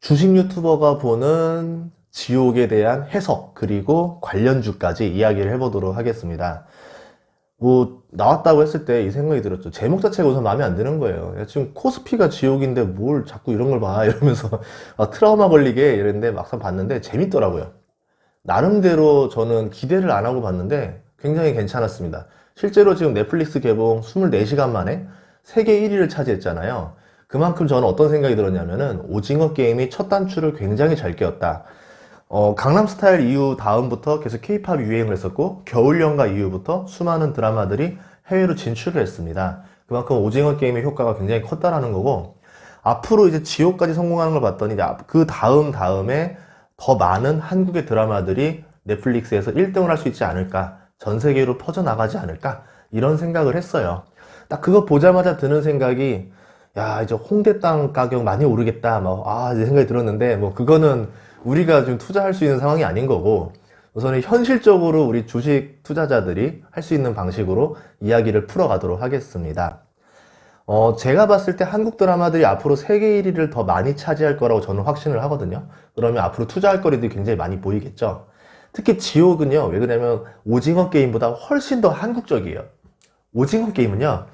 주식 유튜버가 보는 지옥에 대한 해석 그리고 관련주까지 이야기를 해보도록 하겠습니다. 뭐 나왔다고 했을 때 이 생각이 들었죠. 제목 자체가 우선 마음에 안 드는 거예요. 야, 지금 코스피가 지옥인데 뭘 자꾸 이런 걸 봐 이러면서 트라우마 걸리게 이랬는데 막상 봤는데 재밌더라고요. 나름대로 저는 기대를 안 하고 봤는데 굉장히 괜찮았습니다. 실제로 지금 넷플릭스 개봉 24시간 만에 세계 1위를 차지했잖아요. 그만큼 저는 어떤 생각이 들었냐면은 오징어 게임이 첫 단추를 굉장히 잘 끼웠다. 강남스타일 이후 다음부터 계속 케이팝이 유행을 했었고 겨울연가 이후부터 수많은 드라마들이 해외로 진출을 했습니다. 그만큼 오징어 게임의 효과가 굉장히 컸다라는 거고, 앞으로 이제 지옥까지 성공하는 걸 봤더니 이제 그 다음에 더 많은 한국의 드라마들이 넷플릭스에서 1등을 할 수 있지 않을까, 전 세계로 퍼져나가지 않을까, 이런 생각을 했어요. 딱 그거 보자마자 드는 생각이, 야, 이제 홍대 땅 가격 많이 오르겠다, 이제 생각이 들었는데, 그거는 우리가 좀 투자할 수 있는 상황이 아닌 거고, 우선은 현실적으로 우리 주식 투자자들이 할 수 있는 방식으로 이야기를 풀어가도록 하겠습니다. 제가 봤을 때 한국 드라마들이 앞으로 세계 1위를 더 많이 차지할 거라고 저는 확신을 하거든요. 그러면 앞으로 투자할 거리들이 굉장히 많이 보이겠죠. 특히 지옥은요, 왜 그러냐면 오징어 게임보다 훨씬 더 한국적이에요. 오징어 게임은요,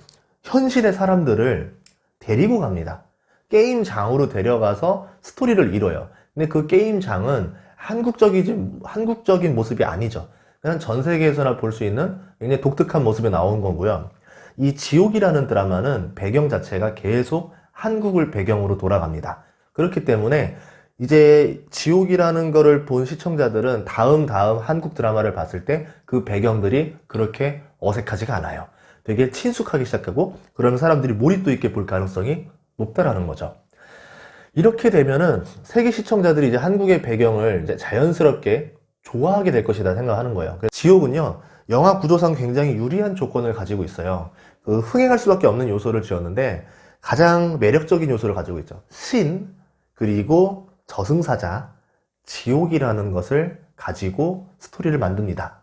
현실의 사람들을 데리고 갑니다. 게임장으로 데려가서 스토리를 이뤄요. 근데 그 게임장은 한국적인 모습이 아니죠. 그냥 전 세계에서나 볼 수 있는 굉장히 독특한 모습이 나온 거고요. 이 지옥이라는 드라마는 배경 자체가 계속 한국을 배경으로 돌아갑니다. 그렇기 때문에 이제 지옥이라는 거를 본 시청자들은 다음 한국 드라마를 봤을 때 그 배경들이 그렇게 어색하지가 않아요. 되게 친숙하기 시작하고, 그러면 사람들이 몰입도 있게 볼 가능성이 높다라는 거죠. 이렇게 되면은 세계 시청자들이 이제 한국의 배경을 이제 자연스럽게 좋아하게 될 것이다 생각하는 거예요. 지옥은요, 영화 구조상 굉장히 유리한 조건을 가지고 있어요. 흥행할 수밖에 없는 요소를 지었는데 가장 매력적인 요소를 가지고 있죠. 신, 그리고 저승사자, 지옥이라는 것을 가지고 스토리를 만듭니다.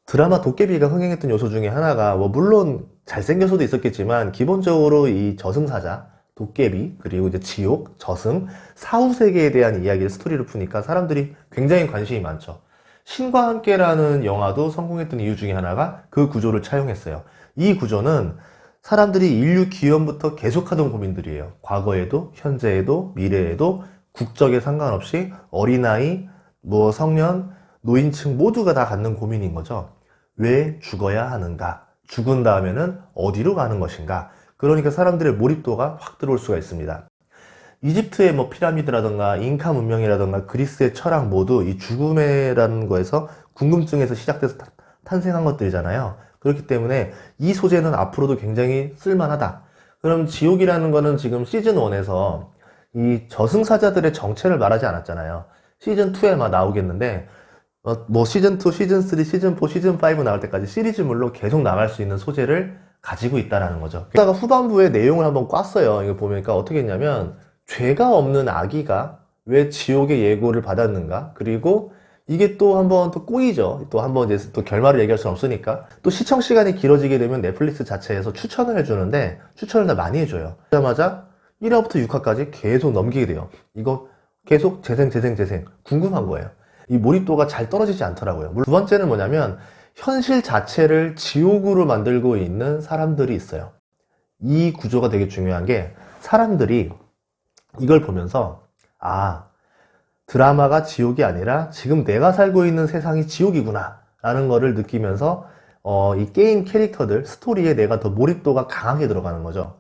드라마 도깨비가 흥행했던 요소 중에 하나가, 물론 잘생겨서도 있었겠지만 기본적으로 이 저승사자, 도깨비, 그리고 이제 지옥, 저승, 사후세계에 대한 이야기를 스토리를 푸니까 사람들이 굉장히 관심이 많죠. 신과 함께라는 영화도 성공했던 이유 중에 하나가 그 구조를 차용했어요. 이 구조는 사람들이 인류 기원부터 계속하던 고민들이에요. 과거에도, 현재에도, 미래에도 국적에 상관없이 어린아이, 성년, 노인층 모두가 다 갖는 고민인 거죠. 왜 죽어야 하는가? 죽은 다음에는 어디로 가는 것인가? 그러니까 사람들의 몰입도가 확 들어올 수가 있습니다. 이집트의 피라미드라던가 잉카 문명이라던가 그리스의 철학 모두 이 죽음이라는 거에서 궁금증에서 시작돼서 탄생한 것들이잖아요. 그렇기 때문에 이 소재는 앞으로도 굉장히 쓸만하다. 그럼 지옥이라는 거는 지금 시즌 1에서 이 저승사자들의 정체를 말하지 않았잖아요. 시즌 2에 나오겠는데, 시즌 2, 시즌 3, 시즌 4, 시즌 5 나올 때까지 시리즈물로 계속 나갈 수 있는 소재를 가지고 있다는 거죠. 그러다가 후반부의 내용을 한번 꿨어요. 이거 보니까 어떻게 했냐면, 죄가 없는 아기가 왜 지옥의 예고를 받았는가? 그리고 이게 또 한번 또 꼬이죠. 또 한번 이제 또 결말을 얘기할 수는 없으니까. 또 시청 시간이 길어지게 되면 넷플릭스 자체에서 추천을 해주는데, 추천을 다 많이 해줘요. 그러자마자 1화부터 6화까지 계속 넘기게 돼요. 이거 계속 재생 궁금한 거예요. 이 몰입도가 잘 떨어지지 않더라고요. 두 번째는 뭐냐면, 현실 자체를 지옥으로 만들고 있는 사람들이 있어요. 이 구조가 되게 중요한 게, 사람들이 이걸 보면서 드라마가 지옥이 아니라 지금 내가 살고 있는 세상이 지옥이구나 라는 거를 느끼면서 이 게임 캐릭터들, 스토리에 내가 더 몰입도가 강하게 들어가는 거죠.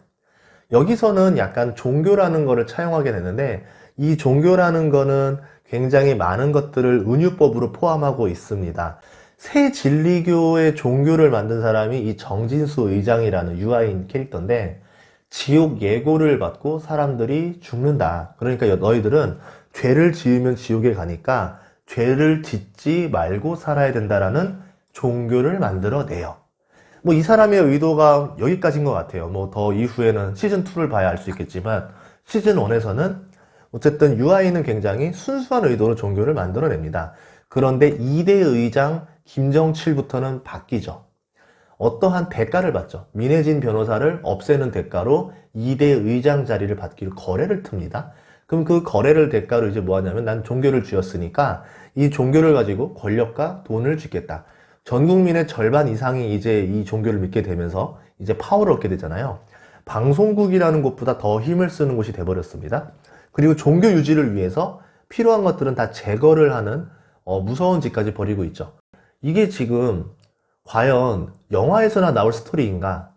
여기서는 약간 종교라는 거를 차용하게 되는데, 이 종교라는 거는 굉장히 많은 것들을 은유법으로 포함하고 있습니다. 새 진리교의 종교를 만든 사람이 이 정진수 의장이라는 유아인 캐릭터인데, 지옥 예고를 받고 사람들이 죽는다. 그러니까 너희들은 죄를 지으면 지옥에 가니까 죄를 짓지 말고 살아야 된다라는 종교를 만들어내요. 이 사람의 의도가 여기까지인 것 같아요. 더 이후에는 시즌2를 봐야 알 수 있겠지만, 시즌1에서는 어쨌든 유아인은 굉장히 순수한 의도로 종교를 만들어냅니다. 그런데 2대 의장 김정칠부터는 바뀌죠. 어떠한 대가를 받죠. 민혜진 변호사를 없애는 대가로 2대 의장 자리를 받기로 거래를 틉니다. 그럼 그 거래를 대가로 이제 뭐 하냐면 난 종교를 쥐었으니까 이 종교를 가지고 권력과 돈을 쥐겠다. 전 국민의 절반 이상이 이제 이 종교를 믿게 되면서 이제 파워를 얻게 되잖아요. 방송국이라는 곳보다 더 힘을 쓰는 곳이 돼버렸습니다. 그리고 종교 유지를 위해서 필요한 것들은 다 제거를 하는 무서운 짓까지 벌이고 있죠. 이게 지금 과연 영화에서나 나올 스토리인가?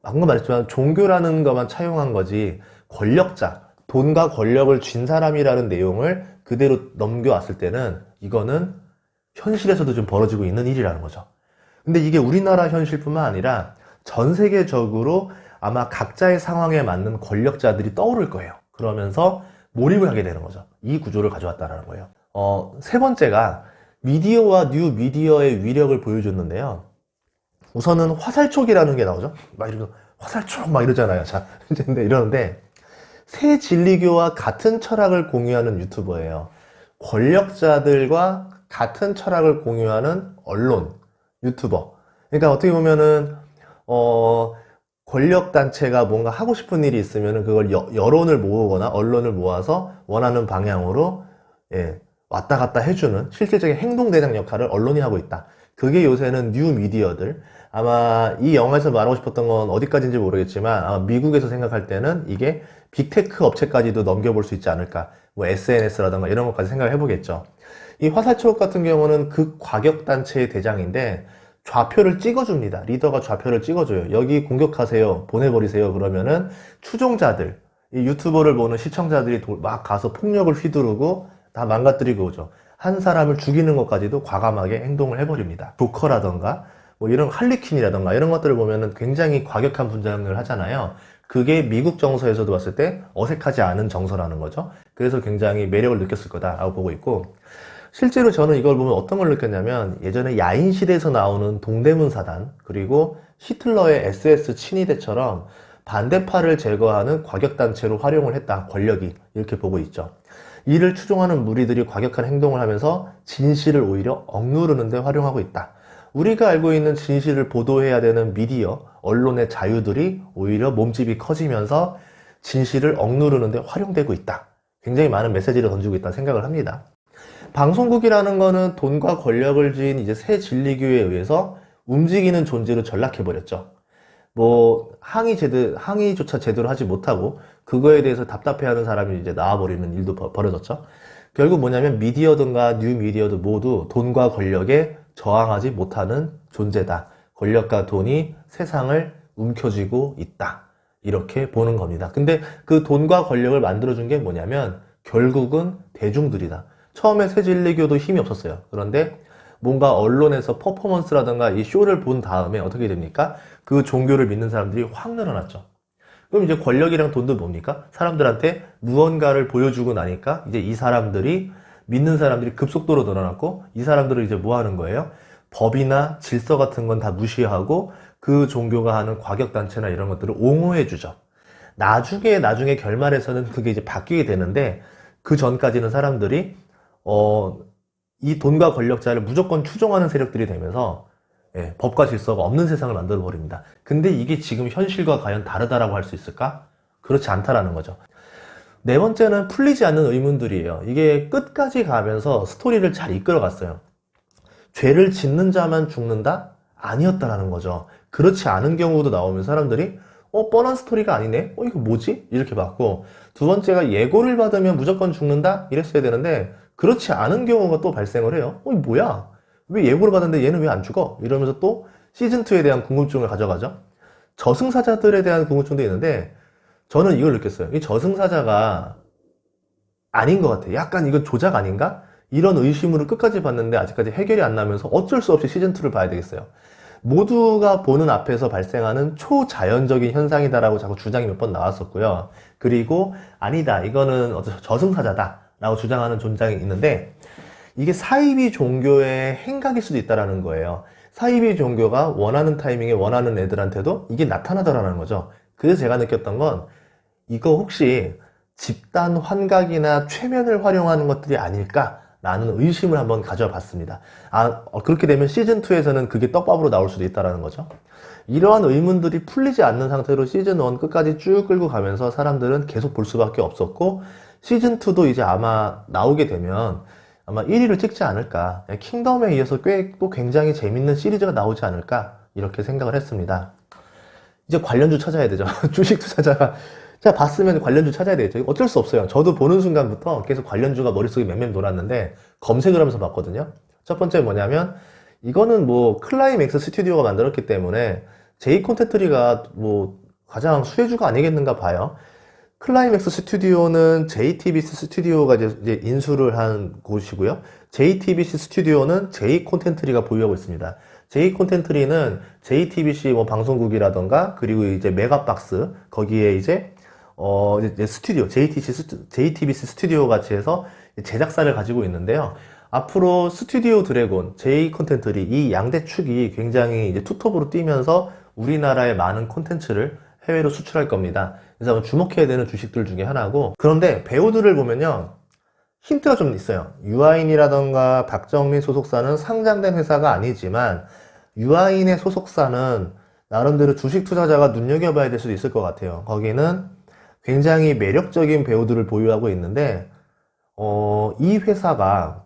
방금 말했지만 종교라는 것만 차용한 거지 권력자, 돈과 권력을 쥔 사람이라는 내용을 그대로 넘겨왔을 때는 이거는 현실에서도 좀 벌어지고 있는 일이라는 거죠. 근데 이게 우리나라 현실뿐만 아니라 전 세계적으로 아마 각자의 상황에 맞는 권력자들이 떠오를 거예요. 그러면서 몰입을 하게 되는 거죠. 이 구조를 가져왔다는 거예요. 세 번째가 미디어와 뉴 미디어의 위력을 보여줬는데요. 우선은 화살촉이라는 게 나오죠. 막 이러면서 화살촉 막 이러잖아요. 자, 근데 이러는데 새 진리교와 같은 철학을 공유하는 유튜버예요. 권력자들과 같은 철학을 공유하는 언론, 유튜버. 그러니까 어떻게 보면은 권력단체가 뭔가 하고 싶은 일이 있으면은 그걸 여론을 모으거나 언론을 모아서 원하는 방향으로 왔다 갔다 해주는 실질적인 행동대장 역할을 언론이 하고 있다. 그게 요새는 뉴 미디어들. 아마 이 영화에서 말하고 싶었던 건 어디까지인지 모르겠지만 아마 미국에서 생각할 때는 이게 빅테크 업체까지도 넘겨볼 수 있지 않을까. 뭐 SNS라던가 이런 것까지 생각을 해보겠죠. 이 화살촉 같은 경우는 극과격단체의 대장인데 좌표를 찍어줍니다. 리더가 좌표를 찍어줘요. 여기 공격하세요. 보내버리세요. 그러면은 추종자들, 이 유튜버를 보는 시청자들이 막 가서 폭력을 휘두르고 다 망가뜨리고 오죠. 한 사람을 죽이는 것까지도 과감하게 행동을 해버립니다. 조커라던가 뭐 이런 할리퀸이라던가 이런 것들을 보면은 굉장히 과격한 분장을 하잖아요. 그게 미국 정서에서도 봤을 때 어색하지 않은 정서라는 거죠. 그래서 굉장히 매력을 느꼈을 거다라고 보고 있고, 실제로 저는 이걸 보면 어떤 걸 느꼈냐면 예전에 야인시대에서 나오는 동대문 사단, 그리고 히틀러의 SS 친위대처럼 반대파를 제거하는 과격단체로 활용을 했다. 권력이. 이렇게 보고 있죠. 이를 추종하는 무리들이 과격한 행동을 하면서 진실을 오히려 억누르는 데 활용하고 있다. 우리가 알고 있는 진실을 보도해야 되는 미디어, 언론의 자유들이 오히려 몸집이 커지면서 진실을 억누르는 데 활용되고 있다. 굉장히 많은 메시지를 던지고 있다는 생각을 합니다. 방송국이라는 거는 돈과 권력을 쥔 이제 새 진리교에 의해서 움직이는 존재로 전락해버렸죠. 뭐 항의조차 제대로 하지 못하고 그거에 대해서 답답해하는 사람이 이제 나와버리는 일도 벌어졌죠. 결국 뭐냐면 미디어든가 뉴 미디어도 모두 돈과 권력에 저항하지 못하는 존재다. 권력과 돈이 세상을 움켜쥐고 있다. 이렇게 보는 겁니다. 근데 그 돈과 권력을 만들어준 게 뭐냐면 결국은 대중들이다. 처음에 새진리교도 힘이 없었어요. 그런데 뭔가 언론에서 퍼포먼스라든가 이 쇼를 본 다음에 어떻게 됩니까? 그 종교를 믿는 사람들이 확 늘어났죠. 그럼 이제 권력이랑 돈도 뭡니까? 사람들한테 무언가를 보여주고 나니까 이제 이 사람들이 믿는 사람들이 급속도로 늘어났고, 이 사람들은 이제 뭐 하는 거예요? 법이나 질서 같은 건 다 무시하고 그 종교가 하는 과격단체나 이런 것들을 옹호해 주죠. 나중에 결말에서는 그게 이제 바뀌게 되는데, 그 전까지는 사람들이 이 돈과 권력자를 무조건 추종하는 세력들이 되면서 법과 질서가 없는 세상을 만들어 버립니다. 근데 이게 지금 현실과 과연 다르다라고 할 수 있을까? 그렇지 않다라는 거죠. 네 번째는 풀리지 않는 의문들이에요. 이게 끝까지 가면서 스토리를 잘 이끌어 갔어요. 죄를 짓는 자만 죽는다? 아니었다라는 거죠. 그렇지 않은 경우도 나오면 사람들이 뻔한 스토리가 아니네? 이거 뭐지? 이렇게 봤고, 두 번째가 예고를 받으면 무조건 죽는다? 이랬어야 되는데 그렇지 않은 경우가 또 발생을 해요. 이거 뭐야? 왜 예고를 받았는데 얘는 왜 안 죽어? 이러면서 또 시즌2에 대한 궁금증을 가져가죠. 저승사자들에 대한 궁금증도 있는데 저는 이걸 느꼈어요. 이 저승사자가 아닌 것 같아. 약간 이건 조작 아닌가? 이런 의심으로 끝까지 봤는데 아직까지 해결이 안 나면서 어쩔 수 없이 시즌2를 봐야 되겠어요. 모두가 보는 앞에서 발생하는 초자연적인 현상이다라고 자꾸 주장이 몇 번 나왔었고요. 그리고 아니다, 이거는 저승사자다 라고 주장하는 존장이 있는데, 이게 사이비 종교의 행각일 수도 있다라는 거예요. 사이비 종교가 원하는 타이밍에 원하는 애들한테도 이게 나타나더라는 거죠. 그래서 제가 느꼈던 건 이거 혹시 집단 환각이나 최면을 활용하는 것들이 아닐까라는 의심을 한번 가져봤습니다. 그렇게 되면 시즌2에서는 그게 떡밥으로 나올 수도 있다라는 거죠. 이러한 의문들이 풀리지 않는 상태로 시즌1 끝까지 쭉 끌고 가면서 사람들은 계속 볼 수밖에 없었고, 시즌2도 이제 아마 나오게 되면 아마 1위를 찍지 않을까. 킹덤에 이어서 꽤 또 굉장히 재밌는 시리즈가 나오지 않을까. 이렇게 생각을 했습니다. 이제 관련주 찾아야 되죠. 주식 투자자가 제가 봤으면 관련주 찾아야 되겠죠. 어쩔 수 없어요. 저도 보는 순간부터 계속 관련주가 머릿속에 맴맴 돌았는데 검색을 하면서 봤거든요. 첫 번째 뭐냐면 이거는 뭐 클라이맥스 스튜디오가 만들었기 때문에 제이 콘텐츠리가 뭐 가장 수혜주가 아니겠는가 봐요. 클라이맥스 스튜디오는 JTBC 스튜디오가 이제 인수를 한 곳이고요. JTBC 스튜디오는 제이 콘텐츠리가 보유하고 있습니다. 제이 콘텐츠리는 JTBC 뭐 방송국이라던가 그리고 이제 메가박스 거기에 이제 스튜디오 JTBC 스튜디오 같이 해서 제작사를 가지고 있는데요. 앞으로 스튜디오 드래곤, 제이 콘텐츠리 이 양대 축이 굉장히 이제 투톱으로 뛰면서 우리나라의 많은 콘텐츠를 해외로 수출할 겁니다. 그래서 주목해야 되는 주식들 중에 하나고, 그런데 배우들을 보면요 힌트가 좀 있어요. 유아인이라던가 박정민 소속사는 상장된 회사가 아니지만 유아인의 소속사는 나름대로 주식 투자자가 눈여겨봐야 될 수도 있을 것 같아요. 거기는 굉장히 매력적인 배우들을 보유하고 있는데 이 회사가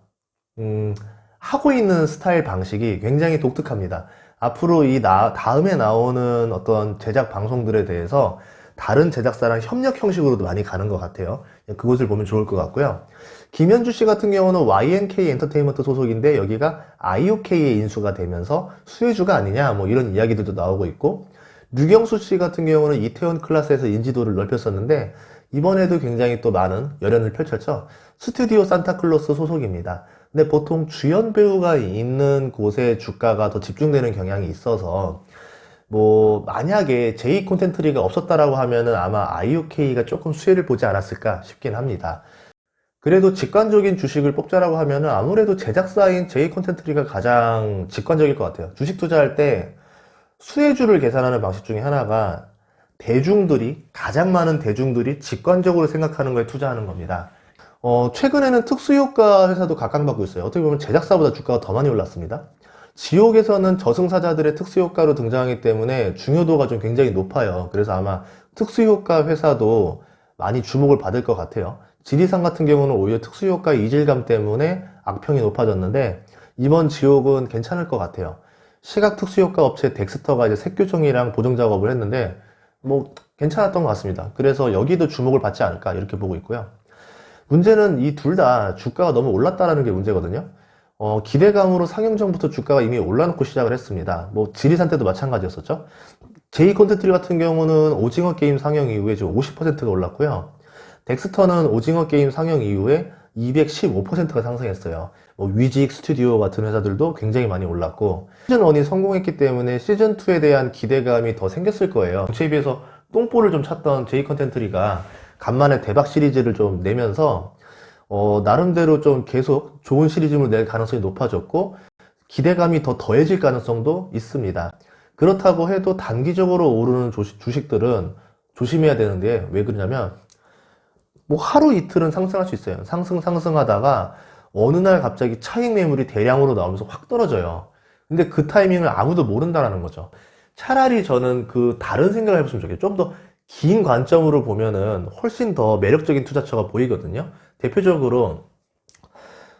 하고 있는 스타일 방식이 굉장히 독특합니다. 앞으로 다음에 나오는 어떤 제작 방송들에 대해서 다른 제작사랑 협력 형식으로도 많이 가는 것 같아요. 그것을 보면 좋을 것 같고요. 김현주 씨 같은 경우는 YNK 엔터테인먼트 소속인데 여기가 IOK에 인수가 되면서 수혜주가 아니냐 뭐 이런 이야기들도 나오고 있고, 류경수 씨 같은 경우는 이태원 클라스에서 인지도를 넓혔었는데 이번에도 굉장히 또 많은 열연을 펼쳤죠. 스튜디오 산타클로스 소속입니다. 근데 보통 주연 배우가 있는 곳에 주가가 더 집중되는 경향이 있어서 뭐 만약에 제이 콘텐츠리가 없었다라고 하면은 아마 IOK가 조금 수혜를 보지 않았을까 싶긴 합니다. 그래도 직관적인 주식을 뽑자라고 하면은 아무래도 제작사인 제이 콘텐츠리가 가장 직관적일 것 같아요. 주식 투자할 때 수혜주를 계산하는 방식 중에 하나가 가장 많은 대중들이 직관적으로 생각하는 거에 투자하는 겁니다. 최근에는 특수효과 회사도 각광받고 있어요. 어떻게 보면 제작사보다 주가가 더 많이 올랐습니다. 지옥에서는 저승사자들의 특수효과로 등장하기 때문에 중요도가 좀 굉장히 높아요. 그래서 아마 특수효과 회사도 많이 주목을 받을 것 같아요. 지리산 같은 경우는 오히려 특수효과의 이질감 때문에 악평이 높아졌는데 이번 지옥은 괜찮을 것 같아요. 시각 특수효과 업체 덱스터가 이제 색교정이랑 보정 작업을 했는데 뭐 괜찮았던 것 같습니다. 그래서 여기도 주목을 받지 않을까 이렇게 보고 있고요. 문제는 이 둘 다 주가가 너무 올랐다라는 게 문제거든요. 기대감으로 상영 전부터 주가가 이미 올라놓고 시작을 했습니다. 뭐 지리산 때도 마찬가지였었죠. 제이 콘텐츠 같은 경우는 오징어 게임 상영 이후에 지금 50%가 올랐고요. 덱스터는 오징어 게임 상영 이후에 215%가 상승했어요. 뭐 위직 스튜디오 같은 회사들도 굉장히 많이 올랐고, 시즌1이 성공했기 때문에 시즌2에 대한 기대감이 더 생겼을 거예요. 정치에 비해서 똥볼을 좀 찼던 제이 컨텐츠리가 간만에 대박 시리즈를 좀 내면서 나름대로 좀 계속 좋은 시리즈를 낼 가능성이 높아졌고 기대감이 더 더해질 가능성도 있습니다. 그렇다고 해도 단기적으로 오르는 주식들은 조심해야 되는데, 왜 그러냐면 뭐 하루 이틀은 상승할 수 있어요. 상승하다가 어느 날 갑자기 차익 매물이 대량으로 나오면서 확 떨어져요. 근데 그 타이밍을 아무도 모른다라는 거죠. 차라리 저는 그 다른 생각을 해봤으면 좋겠어요. 좀 더 긴 관점으로 보면은 훨씬 더 매력적인 투자처가 보이거든요. 대표적으로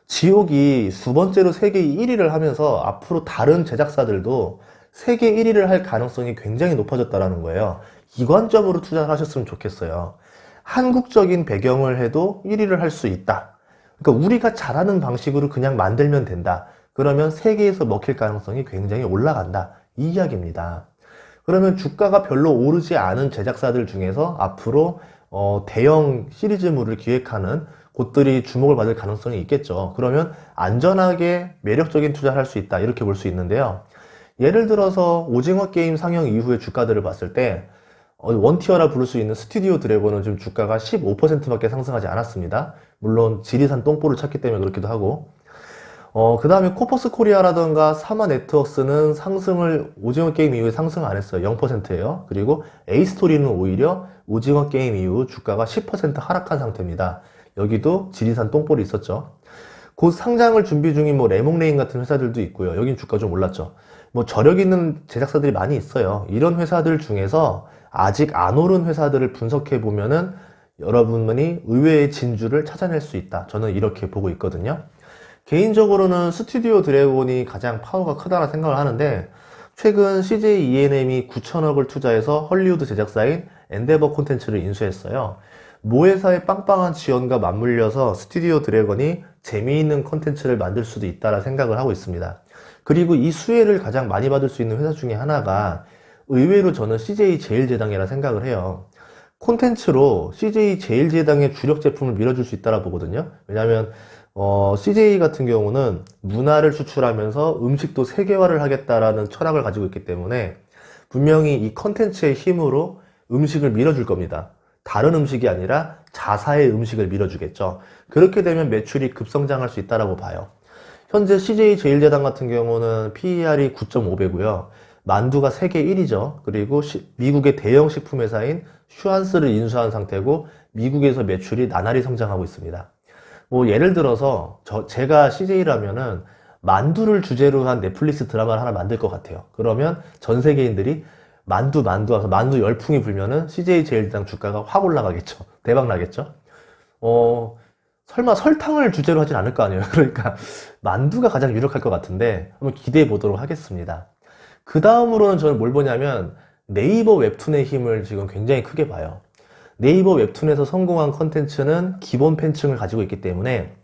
지옥이 두 번째로 세계 1위를 하면서 앞으로 다른 제작사들도 세계 1위를 할 가능성이 굉장히 높아졌다라는 거예요. 이 관점으로 투자를 하셨으면 좋겠어요. 한국적인 배경을 해도 1위를 할 수 있다. 그러니까 우리가 잘하는 방식으로 그냥 만들면 된다. 그러면 세계에서 먹힐 가능성이 굉장히 올라간다. 이 이야기입니다. 그러면 주가가 별로 오르지 않은 제작사들 중에서 앞으로 대형 시리즈물을 기획하는 곳들이 주목을 받을 가능성이 있겠죠. 그러면 안전하게 매력적인 투자를 할 수 있다. 이렇게 볼 수 있는데요. 예를 들어서 오징어 게임 상영 이후의 주가들을 봤을 때 원티어라 부를 수 있는 스튜디오 드래곤은 지금 주가가 15%밖에 상승하지 않았습니다. 물론 지리산 똥볼을 찼기 때문에 그렇기도 하고, 그 다음에 코퍼스 코리아라던가 사마 네트워크스는 오징어 게임 이후에 상승 안 했어요. 0%예요. 그리고 에이스토리는 오히려 오징어 게임 이후 주가가 10% 하락한 상태입니다. 여기도 지리산 똥볼이 있었죠. 곧 상장을 준비 중인 뭐 레몽레인 같은 회사들도 있고요. 여긴 주가 좀 올랐죠. 뭐 저력 있는 제작사들이 많이 있어요. 이런 회사들 중에서 아직 안 오른 회사들을 분석해 보면은 여러분이 의외의 진주를 찾아낼 수 있다. 저는 이렇게 보고 있거든요. 개인적으로는 스튜디오 드래곤이 가장 파워가 크다고 생각을 하는데, 최근 CJ ENM이 9천억을 투자해서 헐리우드 제작사인 엔데버 콘텐츠를 인수했어요. 모 회사의 빵빵한 지원과 맞물려서 스튜디오 드래곤이 재미있는 콘텐츠를 만들 수도 있다라 생각을 하고 있습니다. 그리고 이 수혜를 가장 많이 받을 수 있는 회사 중에 하나가 의외로 저는 CJ 제일제당이라 생각을 해요. 콘텐츠로 CJ 제일제당의 주력 제품을 밀어줄 수 있다라 보거든요. 왜냐하면 CJ 같은 경우는 문화를 수출하면서 음식도 세계화를 하겠다라는 철학을 가지고 있기 때문에 분명히 이 컨텐츠의 힘으로 음식을 밀어줄 겁니다. 다른 음식이 아니라 자사의 음식을 밀어주겠죠. 그렇게 되면 매출이 급성장할 수 있다고 봐요. 현재 CJ 제일제당 같은 경우는 PER이 9.5배고요. 만두가 세계 1위죠. 그리고 미국의 대형 식품회사인 슈안스를 인수한 상태고 미국에서 매출이 나날이 성장하고 있습니다. 뭐 예를 들어서 제가 CJ라면은 만두를 주제로 한 넷플릭스 드라마를 하나 만들 것 같아요. 그러면 전 세계인들이 만두 와서 만두 열풍이 불면은 CJ 제일제당 주가가 확 올라가겠죠. 대박 나겠죠. 설마 설탕을 주제로 하진 않을 거 아니에요. 그러니까 만두가 가장 유력할 것 같은데 한번 기대해 보도록 하겠습니다. 그 다음으로는 저는 뭘 보냐면 네이버 웹툰의 힘을 지금 굉장히 크게 봐요. 네이버 웹툰에서 성공한 컨텐츠는 기본 팬층을 가지고 있기 때문에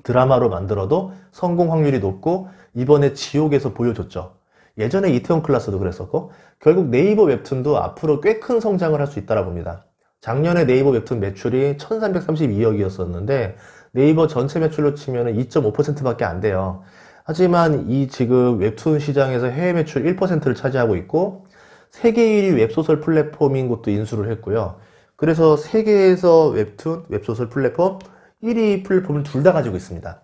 드라마로 만들어도 성공 확률이 높고 이번에 지옥에서 보여줬죠. 예전에 이태원 클라스도 그랬었고 결국 네이버 웹툰도 앞으로 꽤 큰 성장을 할 수 있다고 봅니다. 작년에 네이버 웹툰 매출이 1332억이었었는데 네이버 전체 매출로 치면 2.5%밖에 안 돼요. 하지만 이 지금 웹툰 시장에서 해외 매출 1%를 차지하고 있고 세계 1위 웹소설 플랫폼인 것도 인수를 했고요. 그래서 세계에서 웹툰, 웹소설 플랫폼 1위 플랫폼을 둘 다 가지고 있습니다.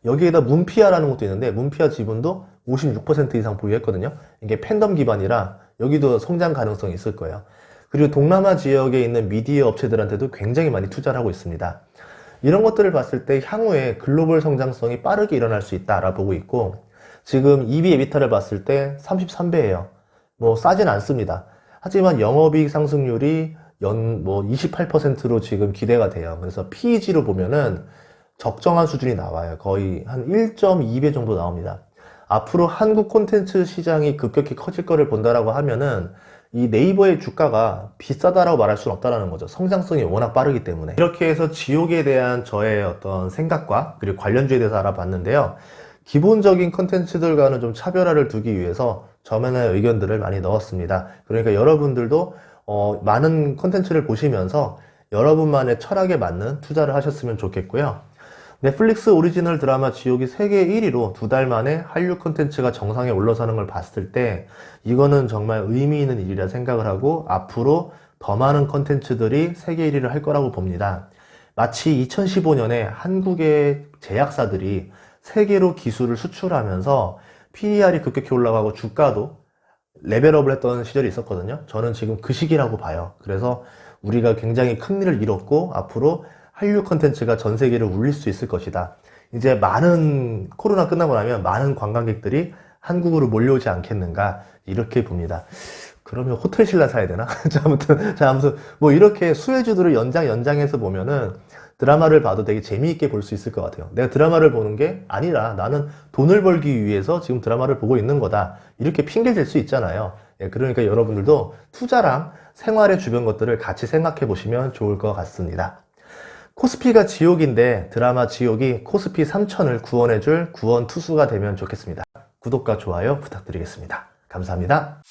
여기에다 문피아라는 것도 있는데 문피아 지분도 56% 이상 보유했거든요. 이게 팬덤 기반이라 여기도 성장 가능성이 있을 거예요. 그리고 동남아 지역에 있는 미디어 업체들한테도 굉장히 많이 투자를 하고 있습니다. 이런 것들을 봤을 때 향후에 글로벌 성장성이 빠르게 일어날 수 있다라고 보고 있고 지금 EV 에비타를 봤을 때 33배예요. 뭐 싸진 않습니다. 하지만 영업이익 상승률이 연 28%로 지금 기대가 돼요. 그래서 PEG로 보면은 적정한 수준이 나와요. 거의 한 1.2배 정도 나옵니다. 앞으로 한국 콘텐츠 시장이 급격히 커질 거를 본다라고 하면은 이 네이버의 주가가 비싸다라고 말할 수는 없다라는 거죠. 성장성이 워낙 빠르기 때문에. 이렇게 해서 지옥에 대한 저의 어떤 생각과 그리고 관련주에 대해서 알아봤는데요. 기본적인 컨텐츠들과는 좀 차별화를 두기 위해서 저만의 의견들을 많이 넣었습니다. 그러니까 여러분들도 많은 컨텐츠를 보시면서 여러분만의 철학에 맞는 투자를 하셨으면 좋겠고요. 넷플릭스 오리지널 드라마 지옥이 세계 1위로 2달 만에 한류 콘텐츠가 정상에 올라서는 걸 봤을 때 이거는 정말 의미 있는 일이라 생각을 하고 앞으로 더 많은 콘텐츠들이 세계 1위를 할 거라고 봅니다. 마치 2015년에 한국의 제약사들이 세계로 기술을 수출하면서 PER이 급격히 올라가고 주가도 레벨업을 했던 시절이 있었거든요. 저는 지금 그 시기라고 봐요. 그래서 우리가 굉장히 큰 일을 이뤘고 앞으로 한류 콘텐츠가 전 세계를 울릴 수 있을 것이다. 이제 많은 코로나 끝나고 나면 많은 관광객들이 한국으로 몰려오지 않겠는가 이렇게 봅니다. 그러면 호텔 신라 사야 되나? 아무튼 뭐 이렇게 수혜주들을 연장해서 보면은 드라마를 봐도 되게 재미있게 볼 수 있을 것 같아요. 내가 드라마를 보는 게 아니라 나는 돈을 벌기 위해서 지금 드라마를 보고 있는 거다. 이렇게 핑계를 댈 수 있잖아요. 그러니까 여러분들도 투자랑 생활의 주변 것들을 같이 생각해 보시면 좋을 것 같습니다. 코스피가 지옥인데 드라마 지옥이 코스피 3000을 구원해줄 구원 투수가 되면 좋겠습니다. 구독과 좋아요 부탁드리겠습니다. 감사합니다.